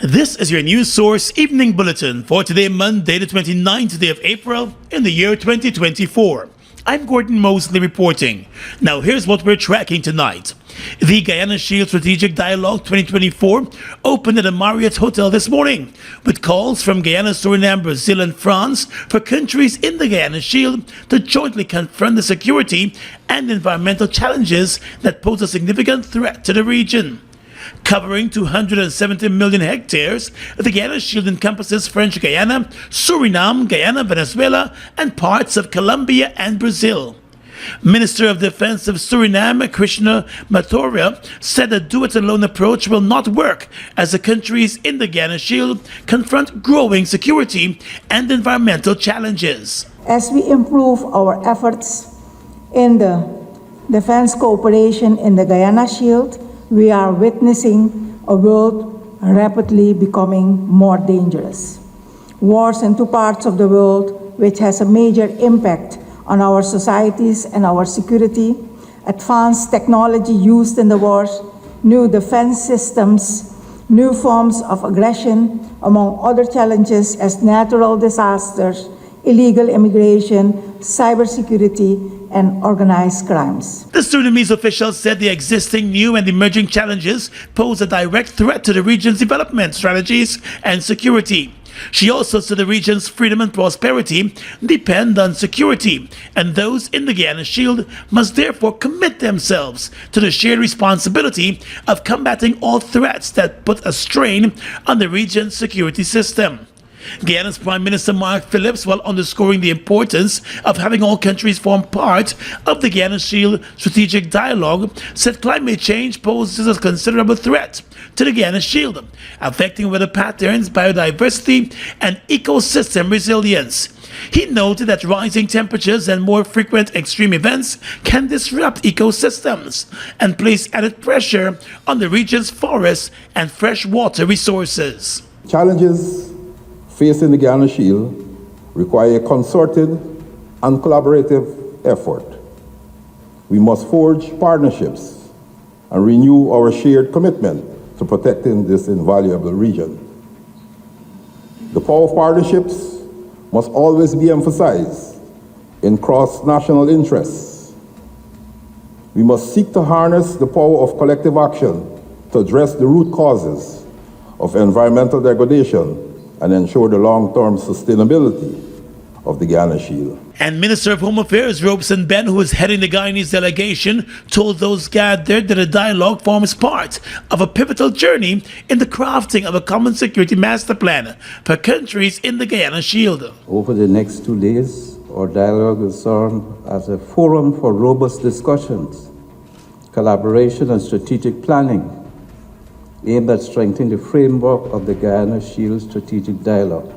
This is your news source evening bulletin for today, Monday, the 29th day of April in the year 2024. I'm Gordon Mosley reporting. Now here's what we're tracking tonight. The Guyana Shield Strategic Dialogue 2024 opened at a Marriott Hotel this morning with calls from Guyana, Suriname, Brazil and France for countries in the Guyana Shield to jointly confront the security and environmental challenges that pose a significant threat to the region. Covering 270 million hectares, the Guyana Shield encompasses French Guyana, Suriname, Guyana, Venezuela, and parts of Colombia and Brazil. Minister of Defense of Suriname, Krishna Matoria, said a do-it-alone approach will not work as the countries in the Guyana Shield confront growing security and environmental challenges. As we improve our efforts in the defense cooperation in the Guyana Shield, we are witnessing a world rapidly becoming more dangerous. Wars in two parts of the world, which has a major impact on our societies and our security, advanced technology used in the wars, new defense systems, new forms of aggression, among other challenges as natural disasters, illegal immigration, cybersecurity, and organized crimes. The Sudanese official said the existing new and emerging challenges pose a direct threat to the region's development strategies and security. She also said the region's freedom and prosperity depend on security, and those in the Guyana Shield must therefore commit themselves to the shared responsibility of combating all threats that put a strain on the region's security system. Guyana's Prime Minister Mark Phillips, while underscoring the importance of having all countries form part of the Guyana Shield Strategic Dialogue, said climate change poses a considerable threat to the Guyana Shield, affecting weather patterns, biodiversity, and ecosystem resilience. He noted that rising temperatures and more frequent extreme events can disrupt ecosystems and place added pressure on the region's forests and freshwater resources. Challenges facing the Guyana Shield require a concerted and collaborative effort. We must forge partnerships and renew our shared commitment to protecting this invaluable region. The power of partnerships must always be emphasized in cross-national interests. We must seek to harness the power of collective action to address the root causes of environmental degradation and ensure the long-term sustainability of the Guyana Shield. And Minister of Home Affairs Robeson Ben, who is heading the Guyanese delegation, told those gathered that the dialogue forms part of a pivotal journey in the crafting of a common security master plan for countries in the Guyana Shield. Over the next 2 days, our dialogue will serve as a forum for robust discussions, collaboration and strategic planning, aimed at strengthening the framework of the Guyana Shield Strategic Dialogue.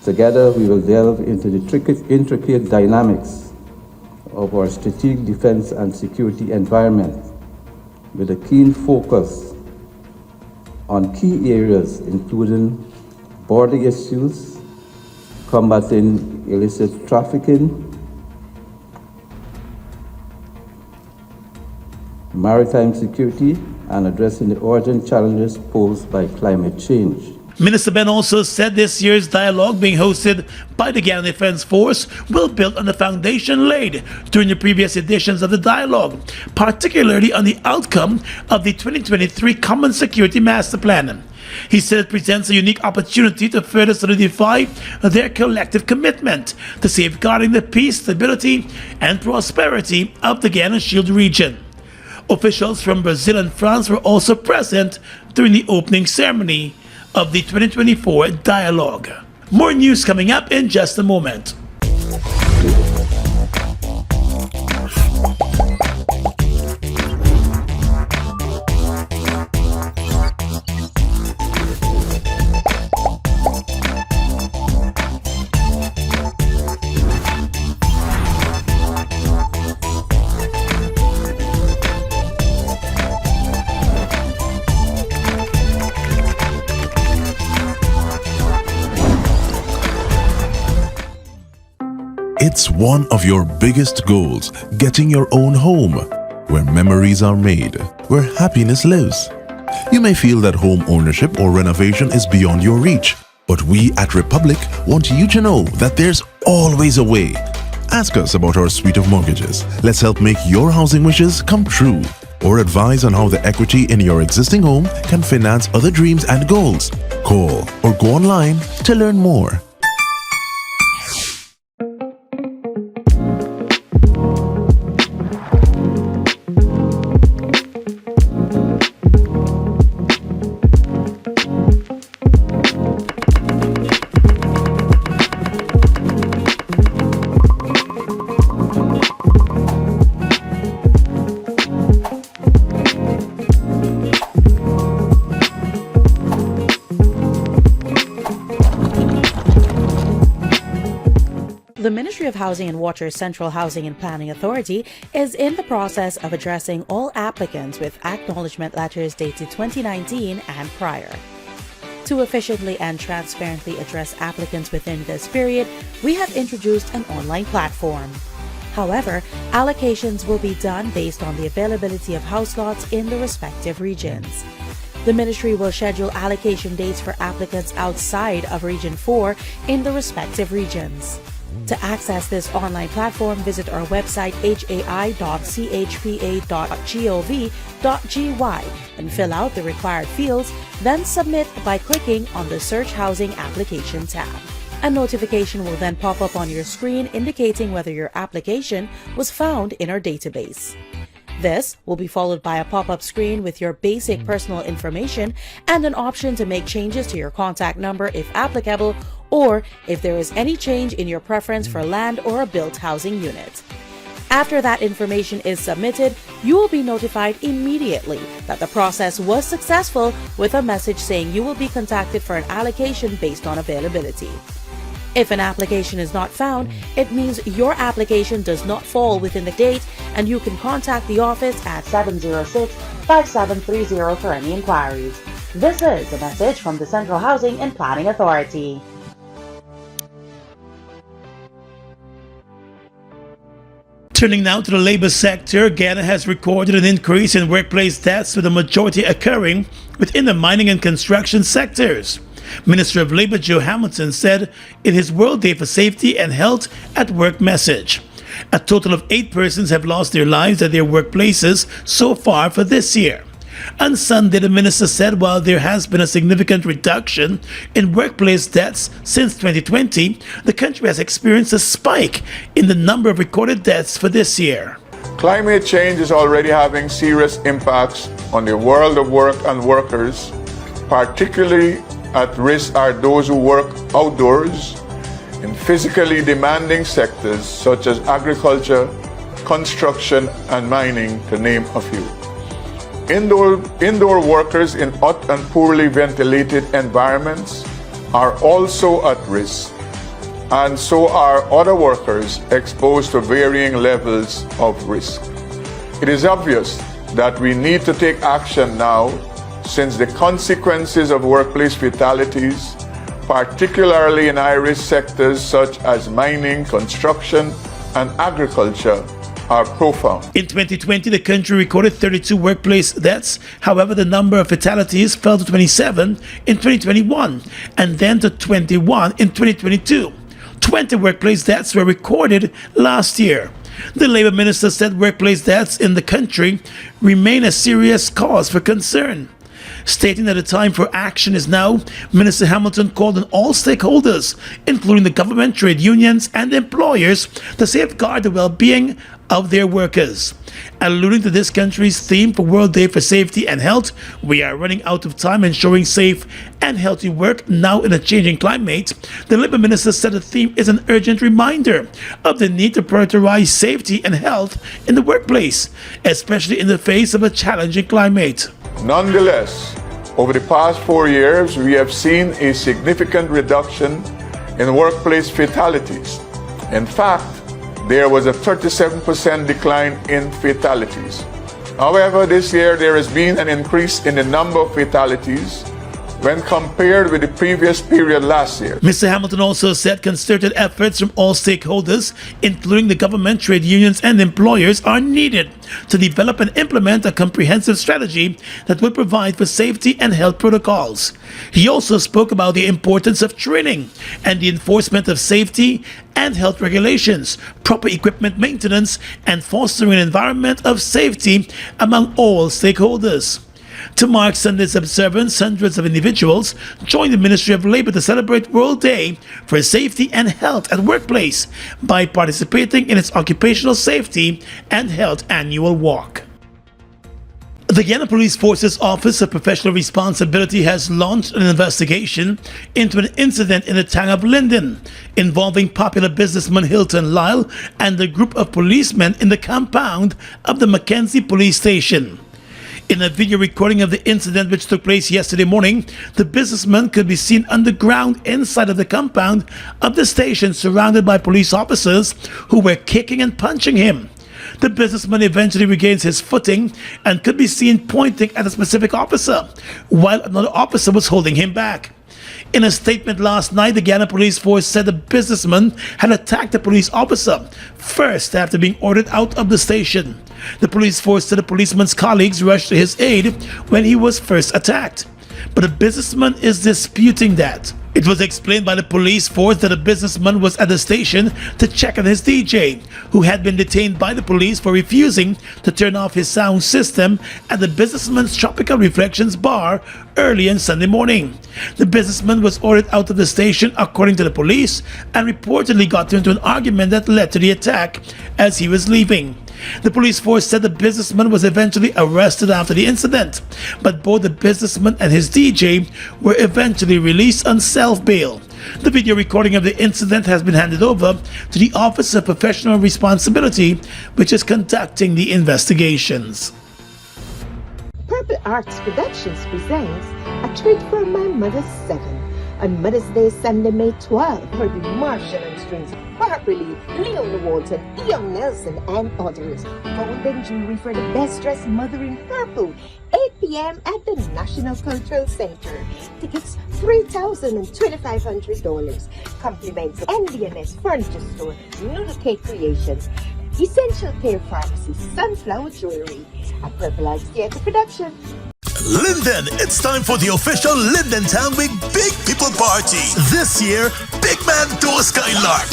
Together, we will delve into the intricate dynamics of our strategic defense and security environment with a keen focus on key areas including border issues, combating illicit trafficking, maritime security, and addressing the urgent challenges posed by climate change. Minister Ben also said this year's dialogue, being hosted by the Guyana Defense Force, will build on the foundation laid during the previous editions of the dialogue, particularly on the outcome of the 2023 Common Security Master Plan. He said it presents a unique opportunity to further solidify their collective commitment to safeguarding the peace, stability, and prosperity of the Guyana Shield region. Officials from Brazil and France were also present during the opening ceremony of the 2024 dialogue. More news coming up in just a moment. It's one of your biggest goals, getting your own home, where memories are made, where happiness lives. You may feel that home ownership or renovation is beyond your reach, but we at Republic want you to know that there's always a way. Ask us about our suite of mortgages. Let's help make your housing wishes come true. Or advise on how the equity in your existing home can finance other dreams and goals. Call or go online to learn more. The Ministry of Housing and Water's Central Housing and Planning Authority is in the process of addressing all applicants with acknowledgement letters dated 2019 and prior. To efficiently and transparently address applicants within this period, we have introduced an online platform. However, allocations will be done based on the availability of house lots in the respective regions. The Ministry will schedule allocation dates for applicants outside of Region 4 in the respective regions. To access this online platform, visit our website hai.chpa.gov.gy and fill out the required fields, then submit by clicking on the Search Housing Application tab. A notification will then pop up on your screen indicating whether your application was found in our database. This will be followed by a pop-up screen with your basic personal information and an option to make changes to your contact number if applicable, or if there is any change in your preference for land or a built housing unit. After that information is submitted, you will be notified immediately that the process was successful with a message saying you will be contacted for an allocation based on availability. If an application is not found, it means your application does not fall within the date, and you can contact the office at 706-5730 for any inquiries. This is a message from the Central Housing and Planning Authority. Turning now to the labor sector, Guyana has recorded an increase in workplace deaths, with the majority occurring within the mining and construction sectors. Minister of Labor Joe Hamilton said in his World Day for Safety and Health at Work message. A total of 8 persons have lost their lives at their workplaces so far for this year. On Sunday, the minister said while there has been a significant reduction in workplace deaths since 2020, the country has experienced a spike in the number of recorded deaths for this year. Climate change is already having serious impacts on the world of work and workers. Particularly at risk are those who work outdoors in physically demanding sectors such as agriculture, construction, and mining, to name a few. Indoor workers in hot and poorly ventilated environments are also at risk, and so are other workers exposed to varying levels of risk. It is obvious that we need to take action now, since the consequences of workplace fatalities, particularly in high-risk sectors such as mining, construction, and agriculture, are profound. In 2020, the country recorded 32 workplace deaths. However, the number of fatalities fell to 27 in 2021 and then to 21 in 2022. 20 workplace deaths were recorded last year. The Labor Minister said workplace deaths in the country remain a serious cause for concern. Stating that the time for action is now, Minister Hamilton called on all stakeholders, including the government, trade unions, and employers, to safeguard the well-being of their workers. Alluding to this country's theme for World Day for Safety and Health, we are running out of time ensuring safe and healthy work now in a changing climate. The Labour Minister said the theme is an urgent reminder of the need to prioritize safety and health in the workplace, especially in the face of a challenging climate. Nonetheless, over the past 4 years, we have seen a significant reduction in workplace fatalities. In fact, there was a 37% decline in fatalities. However, this year there has been an increase in the number of fatalities, when compared with the previous period last year. Mr. Hamilton also said concerted efforts from all stakeholders, including the government, trade unions, and employers, are needed to develop and implement a comprehensive strategy that will provide for safety and health protocols. He also spoke about the importance of training and the enforcement of safety and health regulations, proper equipment maintenance, and fostering an environment of safety among all stakeholders. To mark Sunday's observance, hundreds of individuals joined the Ministry of Labor to celebrate World Day for Safety and Health at Workplace by participating in its Occupational Safety and Health Annual Walk. The Guyana Police Force's Office of Professional Responsibility has launched an investigation into an incident in the town of Linden involving popular businessman Hilton Lyle and a group of policemen in the compound of the Mackenzie Police Station. In a video recording of the incident, which took place yesterday morning, the businessman could be seen underground inside of the compound of the station, surrounded by police officers who were kicking and punching him. The businessman eventually regains his footing and could be seen pointing at a specific officer, while another officer was holding him back. In a statement last night, the Guyana Police Force said the businessman had attacked a police officer, first after being ordered out of the station. The police force said the policeman's colleagues rushed to his aid when he was first attacked. But the businessman is disputing that. It was explained by the police force that the businessman was at the station to check on his DJ, who had been detained by the police for refusing to turn off his sound system at the businessman's Tropical Reflections bar early on Sunday morning. The businessman was ordered out of the station, according to the police, and reportedly got into an argument that led to the attack as he was leaving. The police force said the businessman was eventually arrested after the incident, but both the businessman and his DJ were eventually released on self-bail. The video recording of the incident has been handed over to the Office of Professional Responsibility, which is conducting the investigations. Purple Arts Productions presents A Treat for My Mother's 7 on Mother's Day, Sunday, May 12. Heard with Marshall and Strings, Barbara Lee, Leona Walton, Young Nelson, and others. Golden jewelry for the best dressed mother in purple. 8 p.m. at the National Cultural Center. Tickets $3,000 and $2,500. Compliments NDNS Furniture Store, Noodle Cake Creations, Essential Care Pharmacy, Sunflower Jewelry, a Purple Arts Theatre production. Linden, it's time for the official Linden Town Week Big People Party. This year, Big Man Tour Skylark.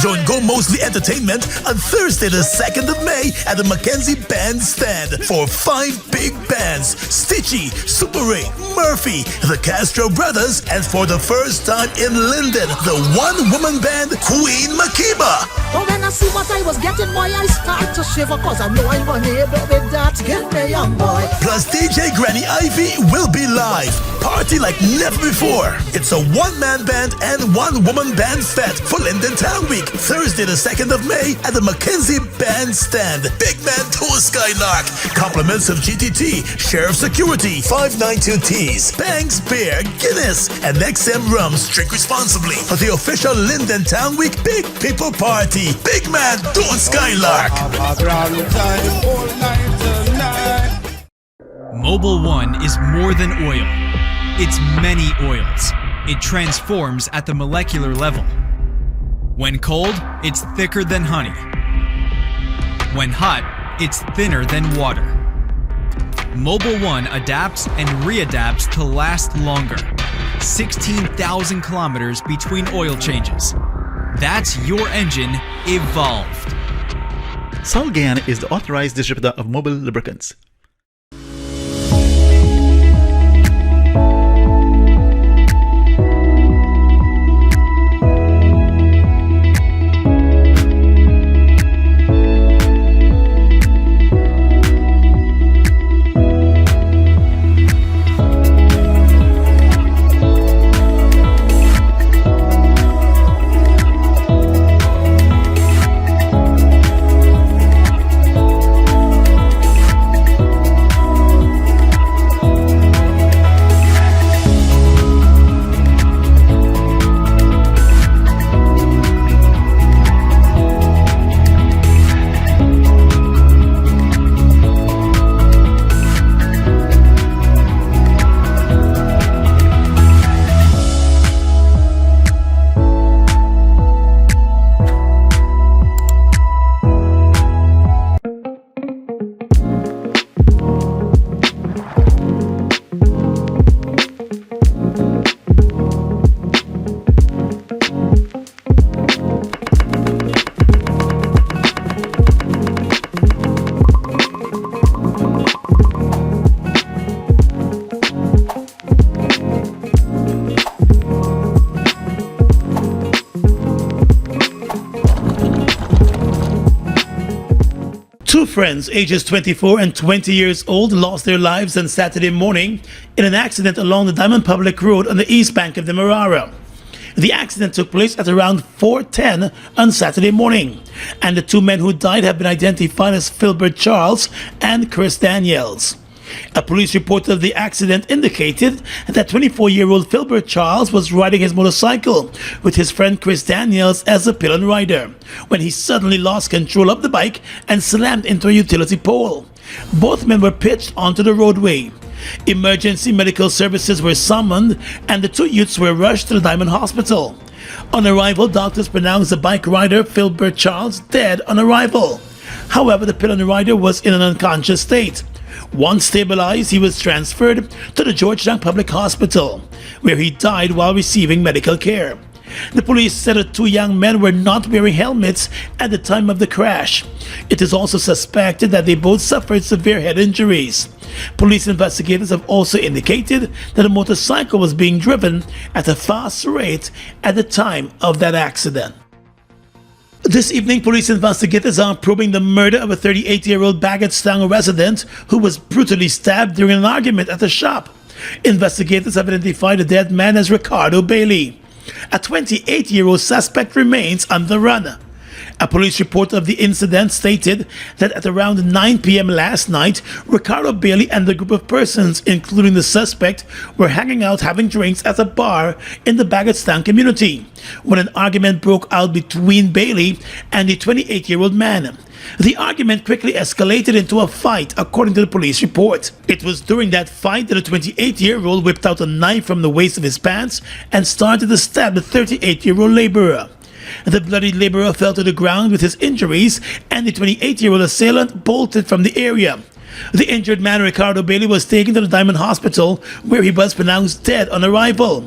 Join Go Mosley Entertainment on Thursday the 2nd of May at the Mackenzie Bandstand for 5 big bands: Stitchy, Super Ray, Murphy, the Castro Brothers, and for the first time in Linden, the one-woman band Queen Makiba. Oh, when I see what I was getting, boy, I start to shiver, cause I know I'm unable with that. Give me young boy. Plus DJ Granny Ivy will be live. Party like never before. It's a one-man band and one-woman band fete for Linden Town Week. Thursday the 2nd of May at the Mackenzie Bandstand. Big Man Tour Skylark. Compliments of GTT, Sheriff Security, 592 Tees, Banks Beer, Guinness, and XM Rum. Drink responsibly for the official Linden Town Week Big People Party. Big Man Tour Skylark. Mobil 1 is more than oil. It's many oils. It transforms at the molecular level. When cold, it's thicker than honey. When hot, it's thinner than water. Mobil 1 adapts and readapts to last longer. 16,000 kilometers between oil changes. That's your engine evolved. Sol Guyana is the authorized distributor of Mobil lubricants. Two friends, ages 24 and 20 years old, lost their lives on Saturday morning in an accident along the Diamond Public Road on the east bank of the Marara. The accident took place at around 4:10 on Saturday morning, and the two men who died have been identified as Philbert Charles and Chris Daniels. A police report of the accident indicated that 24-year-old Philbert Charles was riding his motorcycle with his friend Chris Daniels as a pillion rider when he suddenly lost control of the bike and slammed into a utility pole. Both men were pitched onto the roadway. Emergency medical services were summoned and the two youths were rushed to the Diamond Hospital. On arrival, doctors pronounced the bike rider Philbert Charles dead on arrival. However, the pillion rider was in an unconscious state. Once stabilized, he was transferred to the Georgetown Public Hospital, where he died while receiving medical care. The police said the two young men were not wearing helmets at the time of the crash. It is also suspected that they both suffered severe head injuries. Police investigators have also indicated that the motorcycle was being driven at a fast rate at the time of that accident. This evening, police investigators are probing the murder of a 38-year-old Bagotstown resident who was brutally stabbed during an argument at a shop. Investigators have identified the dead man as Ricardo Bailey. A 28-year-old suspect remains on the run. A police report of the incident stated that at around 9 p.m. last night, Ricardo Bailey and a group of persons, including the suspect, were hanging out having drinks at a bar in the Bagotstown community when an argument broke out between Bailey and the 28-year-old man. The argument quickly escalated into a fight, according to the police report. It was during that fight that the 28-year-old whipped out a knife from the waist of his pants and started to stab the 38-year-old laborer. The bloodied laborer fell to the ground with his injuries, and the 28-year-old assailant bolted from the area. The injured man, Ricardo Bailey, was taken to the Diamond Hospital, where he was pronounced dead on arrival.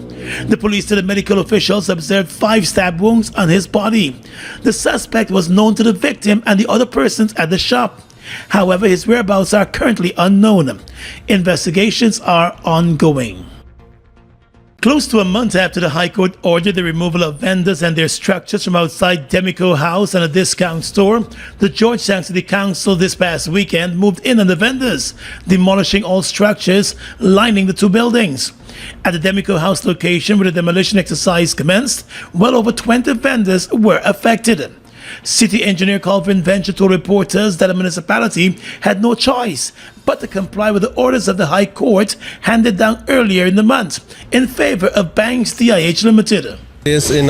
The police said the medical officials observed 5 stab wounds on his body. The suspect was known to the victim and the other persons at the shop. However, his whereabouts are currently unknown. Investigations are ongoing. Close to a month after the High Court ordered the removal of vendors and their structures from outside Demico House and a discount store, the Georgetown City Council this past weekend moved in on the vendors, demolishing all structures lining the two buildings. At the Demico House location where the demolition exercise commenced, well over 20 vendors were affected. City Engineer Colvin Venture told reporters that the municipality had no choice but to comply with the orders of the High Court handed down earlier in the month in favor of Banks DIH Limited. Is in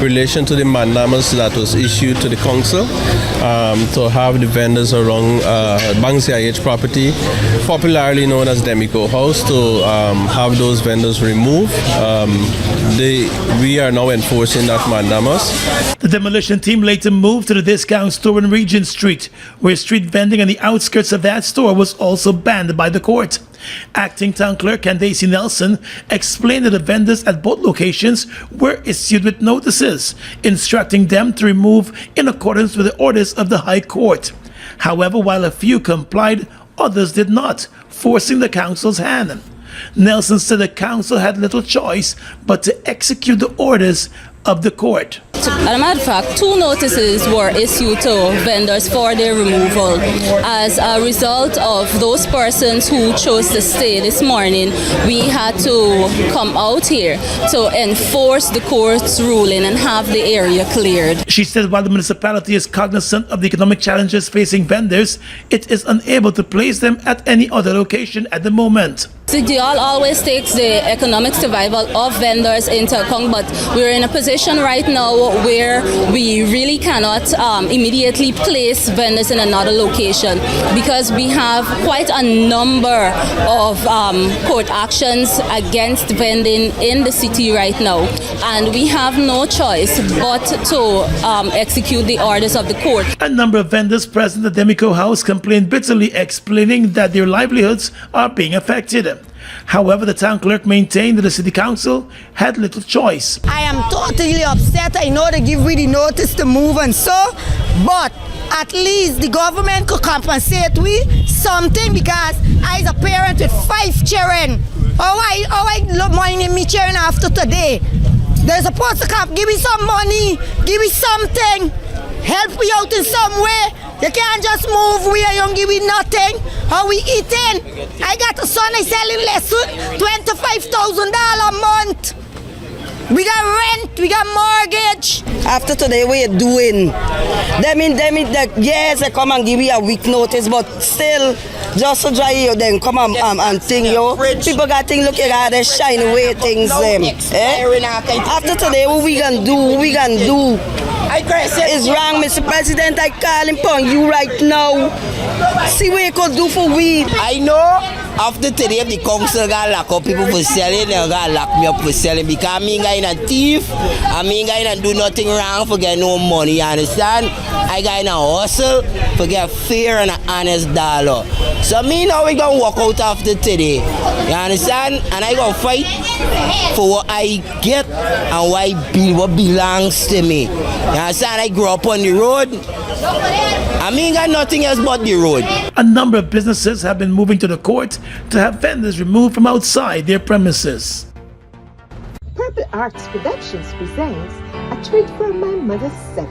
relation to the mandamus that was issued to the council to have the vendors around Banks DIH property, popularly known as Demico House, to have those vendors removed. We are now enforcing that mandamus. The demolition team later moved to the discount store on Regent Street, where street vending on the outskirts of that store was also banned by the court. Acting Town Clerk Candace Nelson explained that the vendors at both locations were issued with notices, instructing them to remove in accordance with the orders of the High Court. However, while a few complied, others did not, forcing the council's hand. Nelson said the council had little choice but to execute the orders of the court. As a matter of fact, 2 notices were issued to vendors for their removal. As a result of those persons who chose to stay this morning, we had to come out here to enforce the court's ruling and have the area cleared. She said while the municipality is cognizant of the economic challenges facing vendors, it is unable to place them at any other location at the moment. City Hall always takes the economic survival of vendors into account, but we're in a position right now where we really cannot immediately place vendors in another location because we have quite a number of court actions against vending in the city right now, and we have no choice but to execute the orders of the court. A number of vendors present at Demico House complained bitterly, explaining that their livelihoods are being affected. However, the town clerk maintained that the city council had little choice. I am totally upset. I know they give me the notice to move and so, but at least the government could compensate we something because I as a parent with 5 children. How I love money me children after today. They're supposed to come, give me some money, give me something, help me out in some way. You can't just move we and you don't give me nothing. How we eating? I got a son I selling lesson $25,000 a month. We got rent, we got mortgage. After today, what you doing? Yes, they come and give you a week notice, but still, just to dry you, then come and think, yo. People got things, look at they shine away things, them. After today, what we gonna do? What we gonna do? It's wrong, Mr. President. I calling upon you right now. See what you could do for we. I know. After today, if the council got lock up people for selling, they got lock me up for selling because me ain't a thief. I mean, I ain't do nothing wrong for get no money. You understand? I got in a hustle for get fair and an honest dollar. So me now we gonna walk out after today. You understand? And I gonna fight for what I get and what belongs to me. You understand? I grew up on the road. I mean, got nothing else but the road. A number of businesses have been moving to the court to have vendors removed from outside their premises. Purple Arts Productions presents A Treat for My Mother's 7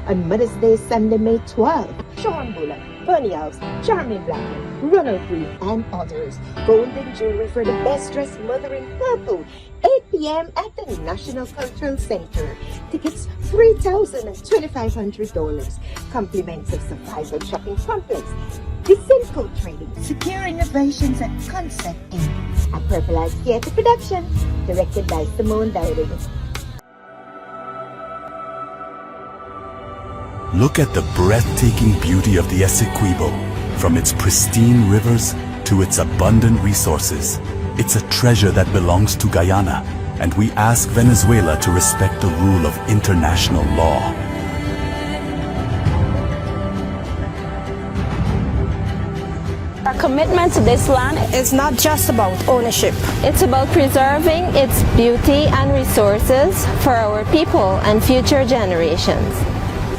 on Mother's Day, Sunday, May 12. Sean Buller, Bernie House, Charmin Blackman, Ronald Green, and others. Golden jewelry for the best dressed mother in purple. 8 p.m. at the National Cultural Center. Tickets $3,000 and $2,500. Compliments of Survival Shopping Complex. Simcoe Trading, Secure Innovations and Concept Inc. A Purple Arts Theatre production, directed by Simone Dowding. Look at the breathtaking beauty of the Essequibo. From its pristine rivers to its abundant resources, it's a treasure that belongs to Guyana, and we ask Venezuela to respect the rule of international law. Our commitment to this land is not just about ownership. It's about preserving its beauty and resources for our people and future generations.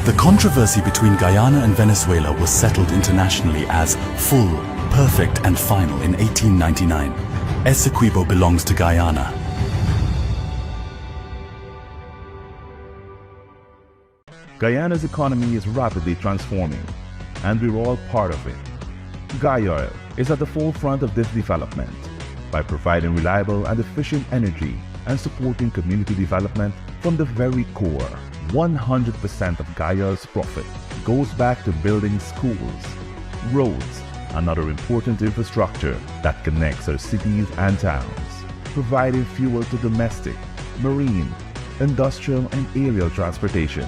The controversy between Guyana and Venezuela was settled internationally as full, perfect, and final in 1899. Essequibo belongs to Guyana. Guyana's economy is rapidly transforming, and we're all part of it. Guyoil is at the forefront of this development by providing reliable and efficient energy and supporting community development from the very core. 100% of Guyoil's profit goes back to building schools, roads, and other important infrastructure that connects our cities and towns, providing fuel to domestic, marine, industrial, and aerial transportation.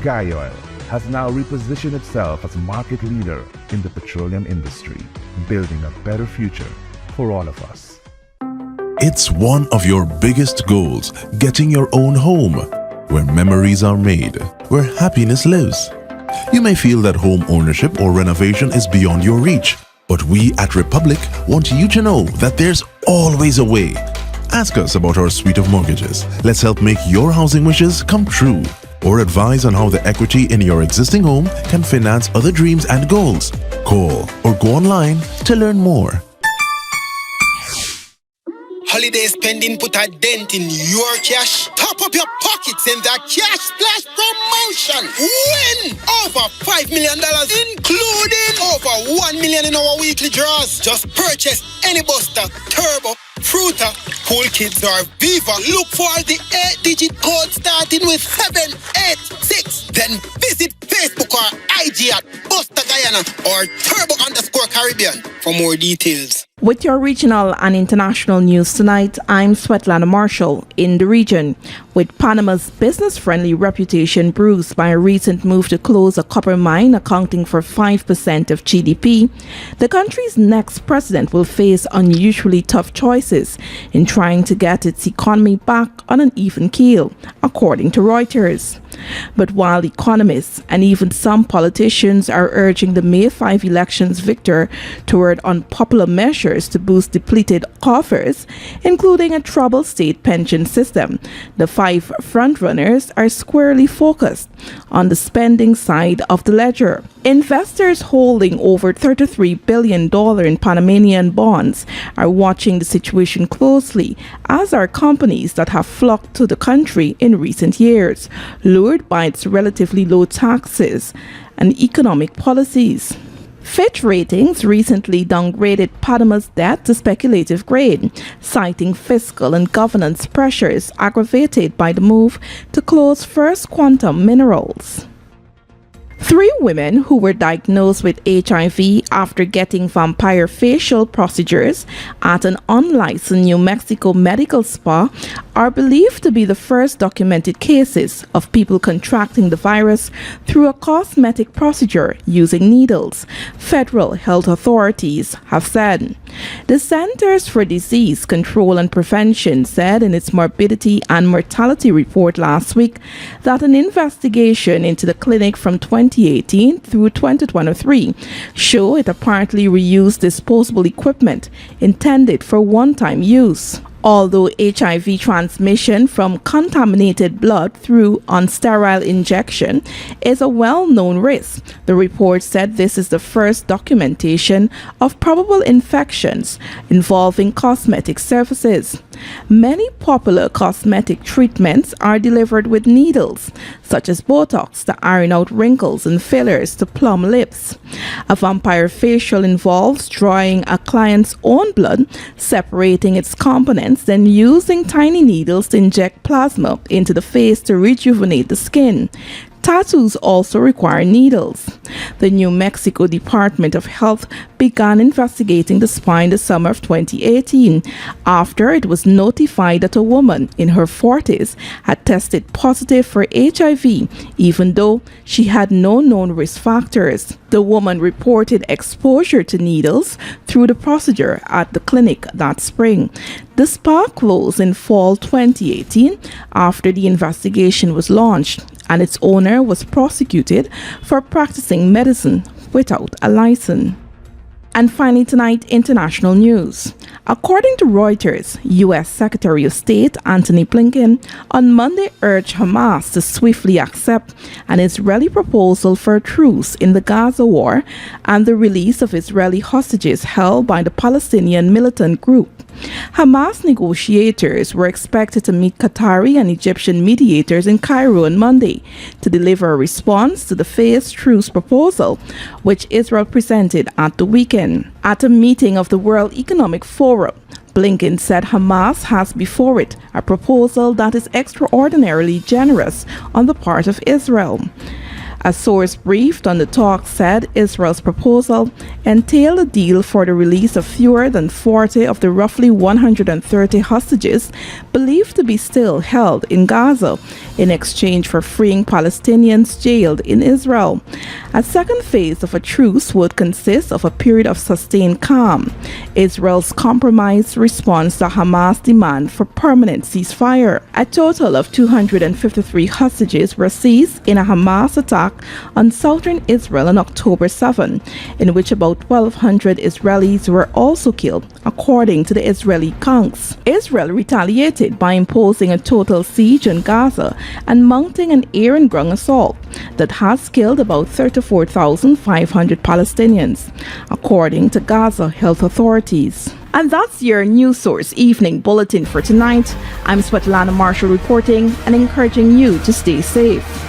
Guyoil has now repositioned itself as a market leader in the petroleum industry, building a better future for all of us. It's one of your biggest goals, getting your own home, where memories are made, where happiness lives. You may feel that home ownership or renovation is beyond your reach, but we at Republic want you to know that there's always a way. Ask us about our suite of mortgages. Let's help make your housing wishes come true, or advise on how the equity in your existing home can finance other dreams and goals. Call or go online to learn more. Holiday spending put a dent in your cash. Top up your pockets in the Cash Splash promotion. Win over $5 million, including over $1 million in our weekly draws. Just purchase any Buster, Turbo, Fruita, Cool Kids, or Viva. Look for the 8-digit code starting with 786. Then visit Facebook or IG at Buster Guyana or Turbo_Caribbean for more details. With your regional and international news tonight, I'm Svetlana Marshall in the region. With Panama's business-friendly reputation bruised by a recent move to close a copper mine accounting for 5% of GDP, the country's next president will face unusually tough choices in trying to get its economy back on an even keel, according to Reuters. But while economists and even some politicians are urging the May 5 elections victor toward unpopular measures to boost depleted coffers, including a troubled state pension system, the 5 frontrunners are squarely focused on the spending side of the ledger. Investors holding over $33 billion in Panamanian bonds are watching the situation closely, as are companies that have flocked to the country in recent years, lured by its relatively low taxes and economic policies. Fitch Ratings recently downgraded Panama's debt to speculative grade, citing fiscal and governance pressures aggravated by the move to close First Quantum Minerals. 3 women who were diagnosed with HIV after getting vampire facial procedures at an unlicensed New Mexico medical spa are believed to be the first documented cases of people contracting the virus through a cosmetic procedure using needles, federal health authorities have said. The Centers for Disease Control and Prevention said in its morbidity and mortality report last week that an investigation into the clinic from 2018 through 2023 show it apparently reused disposable equipment intended for one-time use. Although HIV transmission from contaminated blood through unsterile injection is a well-known risk, the report said this is the first documentation of probable infections involving cosmetic surfaces. Many popular cosmetic treatments are delivered with needles, such as Botox to iron out wrinkles and fillers to plump lips. A vampire facial involves drawing a client's own blood, separating its components, then using tiny needles to inject plasma into the face to rejuvenate the skin. Tattoos also require needles. The New Mexico Department of Health began investigating the spa in the summer of 2018 after it was notified that a woman in her 40s had tested positive for HIV, even though she had no known risk factors. The woman reported exposure to needles through the procedure at the clinic that spring. The spa closed in fall 2018 after the investigation was launched, and its owner was prosecuted for practicing medicine without a license. And finally tonight, international news. According to Reuters, U.S. Secretary of State Antony Blinken on Monday urged Hamas to swiftly accept an Israeli proposal for a truce in the Gaza war and the release of Israeli hostages held by the Palestinian militant group. Hamas negotiators were expected to meet Qatari and Egyptian mediators in Cairo on Monday to deliver a response to the phased truce proposal, which Israel presented at the weekend. At a meeting of the World Economic Forum, Blinken said Hamas has before it a proposal that is extraordinarily generous on the part of Israel. A source briefed on the talks said Israel's proposal entailed a deal for the release of fewer than 40 of the roughly 130 hostages believed to be still held in Gaza in exchange for freeing Palestinians jailed in Israel. A second phase of a truce would consist of a period of sustained calm, Israel's compromised response to Hamas' demand for permanent ceasefire. A total of 253 hostages were seized in a Hamas attack on southern Israel on October 7, in which about 1,200 Israelis were also killed, according to the Israeli counts. Israel retaliated by imposing a total siege on Gaza and mounting an air and ground assault that has killed about 34,500 Palestinians, according to Gaza health authorities. And that's your News Source Evening Bulletin for tonight. I'm Svetlana Marshall reporting and encouraging you to stay safe.